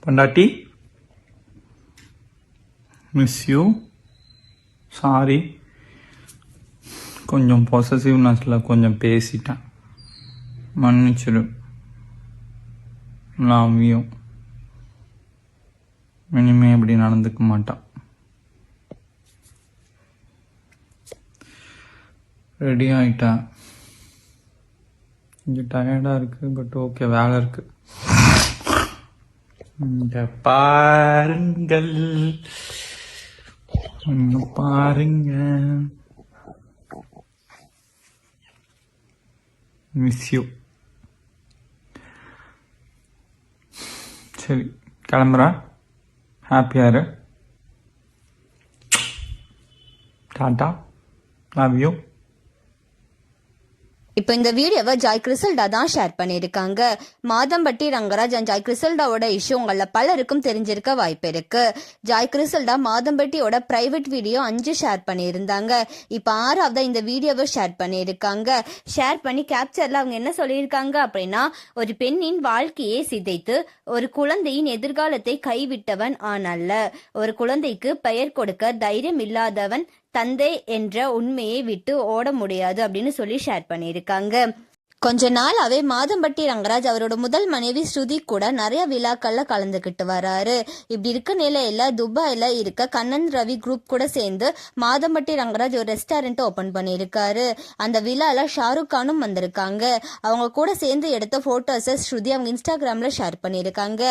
பொண்டாட்டி miss you, sorry, கொஞ்சம் பொசசிவ்னஸில் கொஞ்சம் பேசிட்டேன், மன்னிச்சிடு, லவ் யூ, இனிமே இப்படி நடந்துக்க மாட்டான். ரெடி ஆகிட்டேன், கொஞ்சம் டயர்டாக இருக்குது, பட் ஓகே, வேலை இருக்குது. பாருங்கள், பாருங்க, மிஸ் யூ. சரி, கிளம்புறேன், ஹாப்பியாரு, டாட்டா, லவ் யூ. இப்போ இந்த வீடியோவை ஜாய் கிறிசல்டா தான் ஷேர் பண்ணியிருக்காங்க. மாதம்பட்டி ரங்கராஜ் அண்ட் ஜாய் கிறிசல்டாவோட இஷ்யூ உங்கள பலருக்கும் தெரிஞ்சிருக்க வாய்ப்பு இருக்கு. ஜாய் கிறிசல்டா மாதம்பட்டியோட பிரைவேட் வீடியோ 5 ஷேர் பண்ணியிருந்தாங்க. இப்போ 6வது இந்த வீடியோவை ஷேர் பண்ணியிருக்காங்க. ஷேர் பண்ணி கேப்சர்ல அவங்க என்ன சொல்லியிருக்காங்க அப்படின்னா, ஒரு பெண்ணின் வாழ்க்கையை சிதைத்து ஒரு குழந்தையின் எதிர்காலத்தை கைவிட்டவன் ஆனல்ல, ஒரு குழந்தைக்கு பெயர் கொடுக்க தைரியம் இல்லாதவன் தந்தை என்ற உண்மையை விட்டு ஓட முடியாது அப்படின்னு சொல்லி ஷேர் பண்ணியிருக்காங்க. கொஞ்ச நாளாவே மாதம்பட்டி ரங்கராஜ் அவரோட முதல் மனைவி ஸ்ருதி கூட நிறைய விழாக்கள்ல கலந்துக்கிட்டு வராரு. இப்படி இருக்க நிலையில துபாயில இருக்க கண்ணன் ரவி குரூப் கூட சேர்ந்து மாதம்பட்டி ரங்கராஜ் ஒரு ரெஸ்டாரண்ட் ஓபன் பண்ணியிருக்காரு. அந்த விழால ஷாருக் கானும் வந்திருக்காங்க. அவங்க கூட சேர்ந்து எடுத்த போட்டோஸை ஸ்ருதி அவங்க இன்ஸ்டாகிராம்ல ஷேர் பண்ணியிருக்காங்க.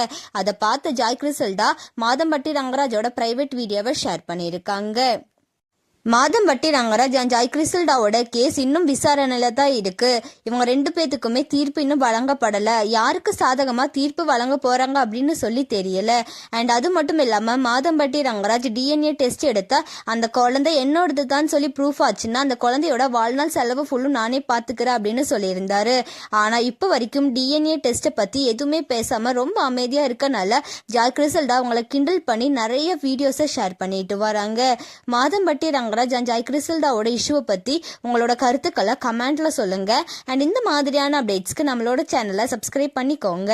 அதை பார்த்து ஜாய் கிறிசல்டா மாதம்பட்டி ரங்கராஜோட பிரைவேட் வீடியோவை ஷேர் பண்ணியிருக்காங்க. மாதம்பட்டி ரங்கராஜ் அண்ட் ஜாய் கிறிசல்டாவோட கேஸ் இன்னும் விசாரணையில தான் இருக்கு. இவங்க 2 பேத்துக்குமே தீர்ப்பு இன்னும் வழங்கப்படல. யாருக்கு சாதகமா தீர்ப்பு வழங்க போறாங்க அப்படின்னு சொல்லி தெரியல. அண்ட் அது மட்டும் இல்லாம மாதம்பட்டி ரங்கராஜ் DNA டெஸ்ட் எடுத்தா அந்த குழந்தை என்னோடது தான் சொல்லி ப்ரூஃப் ஆச்சுன்னா அந்த குழந்தையோட வாழ்நாள் செலவு ஃபுல்லும் நானே பாத்துக்கிறேன் அப்படின்னு சொல்லியிருந்தாரு. ஆனா இப்போ வரைக்கும் DNA டெஸ்ட்டை பத்தி எதுவுமே பேசாம ரொம்ப அமைதியா இருக்கனால ஜாய் கிறிசல்டா அவங்களை கிண்டல் பண்ணி நிறைய வீடியோஸை ஷேர் பண்ணிட்டு வராங்க. மாதம்பட்டி ரங்கராஜ் ஜாய் கிறிசல்டாவோட இஷ்யூவை பத்தி உங்களோட கருத்துக்களை கமெண்ட்ல சொல்லுங்க. அண்ட் இந்த மாதிரியான அப்டேட்ஸ்க்கு நம்மளோட சேனலை சப்ஸ்கிரைப் பண்ணிக்கோங்க.